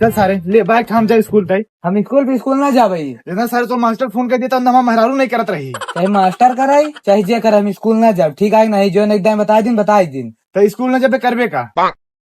चल सारे ले बाइक हम जाए स्कूल तय। हम स्कूल भी स्कूल ना जा भाई। लेकिन सारे तो मास्टर फोन कर देता हम मेहरारू नहीं करत रही। चाहे मास्टर कराई चाहे जे कर, हम स्कूल ना जाओ। ठीक है नहीं जो एकदम बताए दिन तो स्कूल न जब करबे का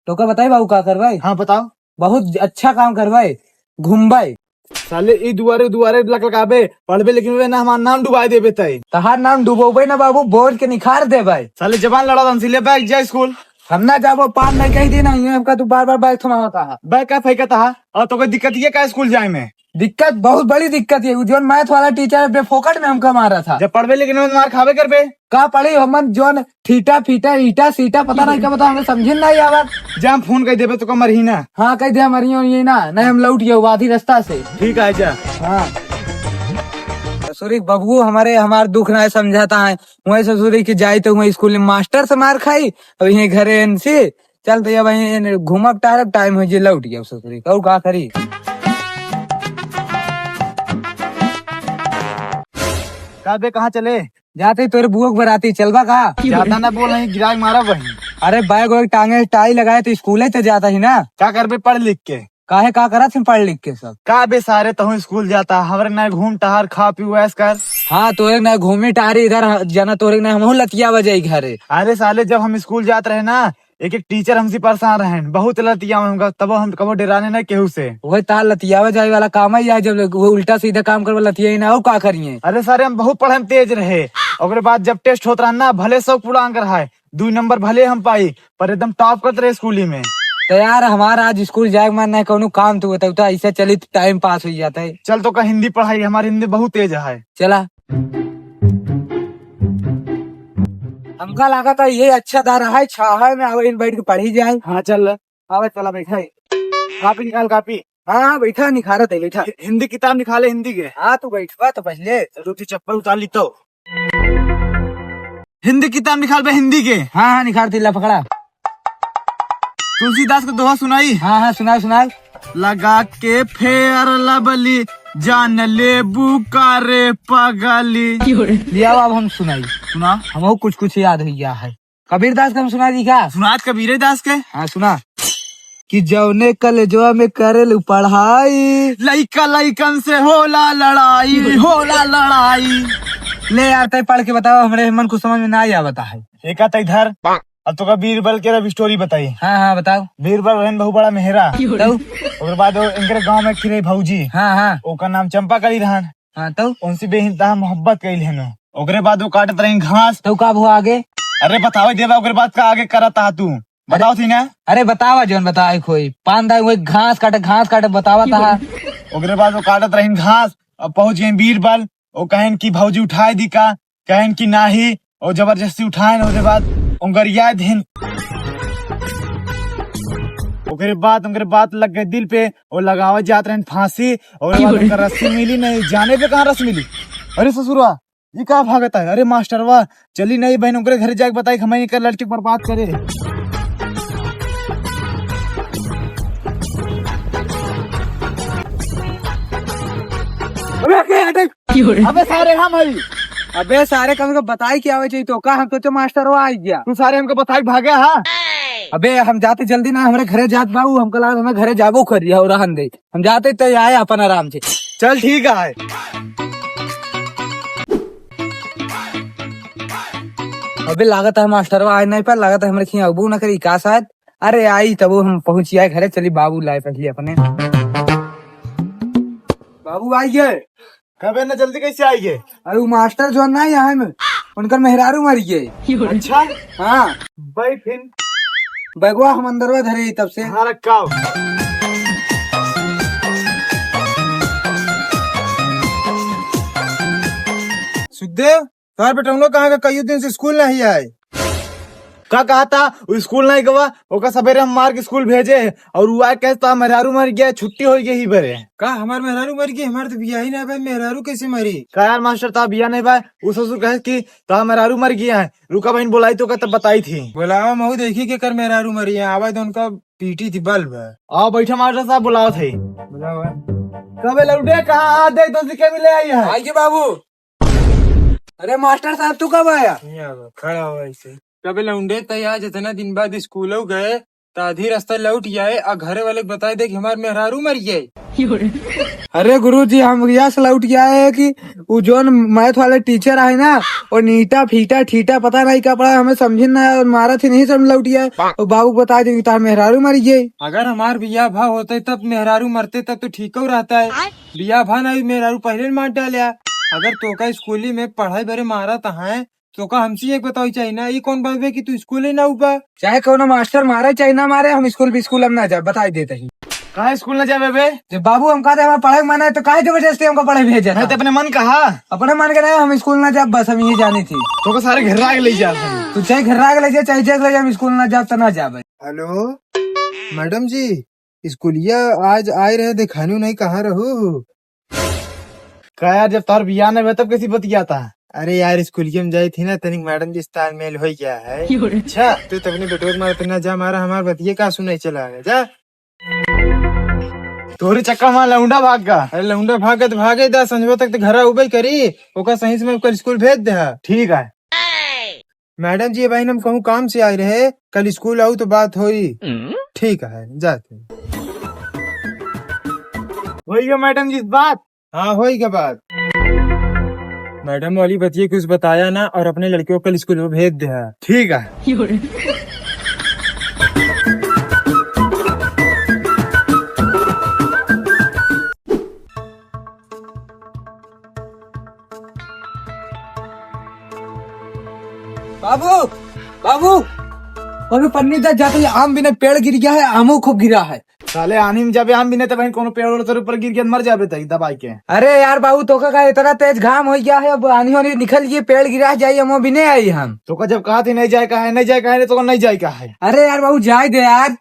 तो का बताई बाबू का करवाई। हाँ बताओ। बहुत अच्छा काम करवाई, घूमबाई साले ई दुआरे दुआरे लगाबे पढ़बे लेकिन वे ना हमार नाम डुबाई देबे तय। तहार नाम डूबोबे ना बाबू, बोल के निखार दे भाई। साले जबान लड़ा दम ले बैग जा स्कूल। हम ना जाबो पान नहीं कही देना हमका, तू बार बार बाइक थमा होता है। बैग का फेंका था और तो कोई दिक्कत ये का स्कूल जाए में। दिक्कत बहुत बड़ी दिक्कत है। जो मैथ वाला टीचर बेफोकट में हमका मारा था। जब पढ़बे लेकिन मार खावे करबे का पढ़ी हमन जोन ठीटा फीटा ईटा सीटा पता नहीं क्या बता, हमें समझे नहीं आवत। जा हम फोन कर देबे तो कमर ही ना। हाँ कह दे हमारी ये ना नहीं हम लौट गए आधी रास्ता से। ठीक है जा। हाँ ससुरी बबू हमार दुख ना समझाता है। वही ससुरी की जाए तो वही स्कूल में मास्टर से मार खाई, अब यही घरे से चलते अब वही घूमब टहरब टाइम हो लौट गया ससुरी और का करी। काबे कहाँ चले जाते तोरे बुआ बराती चलबा का। ज्यादा ना बोल नहीं गिराग मारा वही। अरे बैग वैग टांगे टाई लगाए तो स्कूल तो जाता ही ना। क्या करबे पढ़ लिख के काहे का करा थे पढ़ लिख के सब। का बे सारे तहु स्कूल जाता हमारे ना घूम टहर खा पी ऐस कर। हाँ तोरे ना घूमी टहरी इधर जाना, तोरे ना हम लतिया बजाई घरे। अरे साले जब हम स्कूल जाते रहे ना एक एक टीचर हमसे परेशान रहे बहुत लतिया हमका, तब हम कबो डराने ना केहू से। वही तार लतिया जाए वाला काम ही है, जब वो उल्टा सीधा काम करे लतिया ही ना हो का करिए। अरे सारे हम बहुत पढ़े में तेज रहे। और बाद जब टेस्ट होता रहा ना भले सब पूरा अंक रहा है 2 नंबर भले हम पाई पर एकदम टॉप करते रहे स्कूल में। तो यार हमारा आज स्कूल जाए मन नहीं कोनो काम तो होता है, ऐसा चली तो टाइम पास हो जाता है। चल तो का हिंदी पढ़ाई हमारी हिंदी बहुत तेज है। चला हमका लगा था ये अच्छा दार है छाहा में आवे इन बैठ के पढ़ी जाए। हाँ चल आवे चला बैठा है। कापी निकाल कापी। हाँ बैठा निखारत है बैठा। हिंदी किताब निकाले हिंदी के। हाँ तू बैठवा तो पहले रूटी चप्पल उतार ली तो हिंदी किताब निकाल बे हिंदी के। हाँ हाँ निखारती ला पकड़ा। तुलसीदास को दोहा सुनाई। हाँ हाँ सुना सुना। लगा के फेर लबली जान ले बुकारे पगली। लिया अब हम सुनाई। सुना हमको कुछ कुछ याद हो गया है। कबीर दास का हम सुना दी क्या। सुनात कबीर दास के। हाँ सुना कि जौने कलेजवा में करेल पढ़ाई लइका लइकन से होला लड़ाई होला लड़ाई। ले यार तय पढ़ के बताओ, हमारे मन को समझ में ना आया बता है। एक आता इधर अब तो का बीरबल के रब स्टोरी बताई। हाँ हाँ बताओ। बीरबल रहन बहुत बड़ा मेहरा। तो उसके बाद इनके गांव में खिरे भौजी। हाँ हाँ ओकर नाम चंपा कली रहन। हाँ तो उनसे बेहिंता मोहब्बत कैल है। ओकरे बाद वो काटत रही घास। तो कब हुआ आगे। अरे बताओ देवा ओकरे बाद का आगे करता तू बताओ थी ना। अरे बतावा जोन बताए कोई पान दा वही घास काटे बतावा था। ओकरे बाद वो काटत रही घास। अब पहुंच गए बीरबल। वो कहन की भौजी उठाए दी का कहन की नाही और जबरदस्ती उठाए। ओकरे बाद उंगरिया दिन ओकरे बाद लग गए दिल पे और लगावा जात रहे फांसी। और रस्सी मिली नहीं जाने पे कहाँ रस मिली। अरे ससुरा ये कहा भागता है। अरे मास्टर वाह चली नहीं बहन ओकरे घर जाके बताई हमें कर लड़के बर्बाद करे। अबे सारे हम हई। अबे सारे कम को बताई क्या आवे चाहिए तो का हम तो मास्टर आ गया। तू सारे हमको बताई भागे। हाँ अबे हम जाते जल्दी ना हमारे घरे जात बाबू, हमको लगा हमें घरे जाबो करिया और रहन दे। हम जाते तो आए अपन आराम से। चल ठीक है। अबे लागत है मास्टर आज नहीं पर लागत है हमारे खिया अबू न करी का शायद। अरे आई तब हम पहुंची आए घरे। चली बाबू लाए पहले अपने। बाबू आई गए कबे ना जल्दी कैसे आएंगे। अरे वो मास्टर जो ना यहाँ में उनकर मेहरारू मर गए। अच्छा हाँ भाई फिर बैगवा हम अंदरवा धरे तब से। हाँ रखा सुखदेव तुम्हारे बेटा हम लोग कहाँ का कई दिन से स्कूल नहीं आए। का कहा था वो स्कूल नहीं गवा ओका सवेरे हम मार के स्कूल भेजे और वो आए कहता मेहरारू मर गया छुट्टी हो गई ही बरे। का हमारे मेहरारू मर गई। हमारे तो बिया ही नहीं भाई, मेहरारू कैसे मरी। का यार मास्टर था बिया नहीं भाई वो ससुर कहे कि तो मेहरारू मर गया है। रुका बहन बोलाई तो तब बताई थी। बोलावा महू देखी के कर मेहरारू मरी है। आवाज उनका पीटी थी बल्ब। आओ बैठा मास्टर साहब बुलाओ थे। बोलावा कबे लौटे कहाँ देख तो के मिले आई है। आइए बाबू। अरे मास्टर साहब तू कब आया। खड़ा हुआ ऐसे कबे लौंडे तैयार जितना दिन बाद स्कूल गए तो आधी रास्ता लौट जाए और घरे वाले को बता दे कि हमारे मेहरारू मर गए। अरे गुरुजी हम यहाँ से लौट गया है कि वो जो मैथ वाले टीचर आए ना और नीटा फीटा ठीटा पता नहीं क्या पड़ा हमें समझे ना मारा थी नहीं सब लौट गया और बाबू को बता दे तार मेहरारू मर गए। अगर हमार बिया भा होते तब मेहरारू मरते तब तो ठीक हो रहता है। बिया भा नहीं मेहरारू पहले मार डालिया। अगर तोका स्कूली में पढ़ाई बरे मारा है तो का हमसे एक बताओ चाहिए ना ये कौन बात है कि तू स्कूल ही ना ऊपर चाहे कौन मास्टर मारे चाहे ना मारे हम स्कूल हम ना जाए बता देते ही। कहा स्कूल न जावे बे? जब बाबू हम कहते हमारा पढ़ाई माना है तो काहे जबरदस्ती हमको पढ़ाई भेजा? मैं तो अपने मन कहा अपने मन के नहीं हम स्कूल ना जा बस हम ये जानी थी तो को सारे घर आके ले जा। तू चाहे घर आके ले जा चाहे जग ले जा हम स्कूल ना जा तो ना जा भाई। हेलो मैडम जी स्कूलिया आज आए रहे दिखानू नहीं कहाँ रहो? कहा यार जब तार बिया न तब कैसी बतियाता है? अरे यार स्कूलिया में जाई थी ना तनिक मैडम जी तालमेल हो गया है। अच्छा तू तो अपने बेटोर मारते ना जा मारा हमारे बतिये का सुनाई चला है जा तोरे चक्का में लौंडा भाग गा। अरे लौंडा भागे तो भागे दा संजो तक तो घर उबे करी ओका सही से कल स्कूल भेज दे। ठीक है मैडम जी भाई हम कहूँ काम से आए रहे कल स्कूल आऊ तो बात होई। ठीक है जाते वही है मैडम जी बात। हाँ होई क्या बात? मैडम वाली बतिये कुछ बताया ना और अपने लड़कियों को कल स्कूल में भेज दे। ठीक है बाबू बाबू अभी पन्नी तक जाते ही आम भी नहीं पेड़ गिर गया है आमो खूब गिरा है। साले आनी में जाबे आम भी नहीं तो बहन कोनो पेड़ उड़ ऊपर गिर के मर जाबे तई दबाई के। अरे यार बाबू तो का इतना तेज घाम हो गया है अब आनी होनी निकल गई पेड़ गिरा जाये हम भी नहीं आई हम तो का जब कहा थी नहीं जाए का है नहीं जाए का है तो नहीं जाए का है। अरे यार बाबू जाए दे यार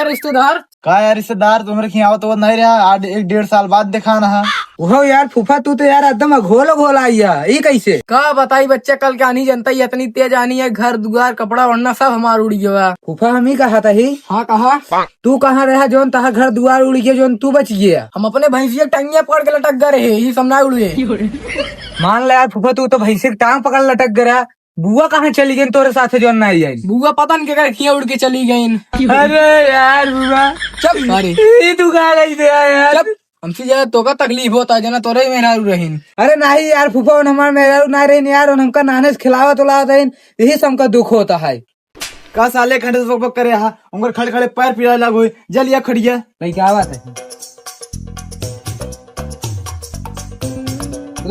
रिश्तेदार का यार रिश्तेदार तुम्हारे खियावत तो नहीं रहा आज 1-1.5 साल बाद दिखाना है। वो यार फूफा तू तो यार एकदम घोल आई है ये कैसे का बताई बच्चे कल के आनी जनता ही इतनी तेज आनी है घर दुआर कपड़ा वरना सब हमार उड़ गया। फूफा हम ही कहा था ही। हाँ कहा तू कहाँ रहा जोन तहा घर दुआर उड़ गया जोन तू बच गया? हम अपने भैंसिया टंगिया पकड़ के लटक गए रहे ये समझा उड़े। मान ला यार फूफा तू तो भैंसी की टांग पकड़ लटक गया बुआ कहाँ चली गई तोरे साथ जो नहीं आई? बुआ पता नहीं क्या खिया उड़ के चली गई। अरे यार बुआ चुप सारी तू कहाँ गई थे यार? हमसे ज्यादा तो का तकलीफ होता जना तोरे ही मेहरारू रहीन। अरे नहीं यार फूफा हमारे मेहरारू नहीं रही यार हमका नाने से खिलावत उलावत रही यही से हमका दुख होता है। का साले खंडे से बक करे हा उनकर खड़े खड़े पैर पिरा लागो जलिया खड़िया भाई क्या बात है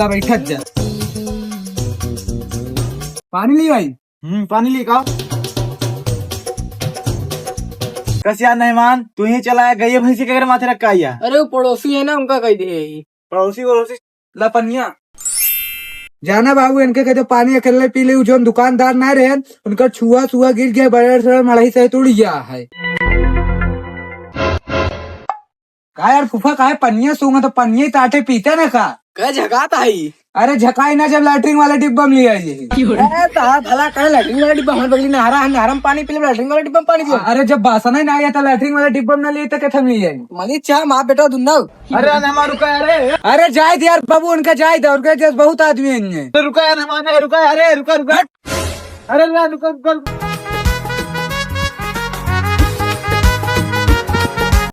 बैठक जा पानी ली भाई। पानी ली का कसिया मेहमान तू ही चलाया गई भैंसी के माथे रखा आया। अरे वो पड़ोसी है ना उनका कह दे पड़ोसी लपनिया जाना बाबू इनके कहते पानी अकेले पी ले जो दुकानदार ना रहे उनका छुआ गिर गया बड़े मड़ाई से उड़ गया है। का यार फूफा का पनिया सूंगा तो पनिया ताटे पीते ना का कह झकाता है। अरे झकाई ना जब लैट्रिन वाला डिब्बा में लिया भला कहे लैट्रिन वाला डिब्बा हमारे बगली नहरा में पानी पी लैट्रिन वाला डिब्बा में पानी पियो। अरे जब बासन ही ना आया था लैट्रिन वाला डिब्बा में लिए तो कैसे मिल जाएगी? मनी चाह माँ बेटा दुन्ना। अरे हमारा रुका अरे जाए यार बाबू उनका जाए था उनके बहुत आदमी है रुका यार रुका अरे रुका अरे रुका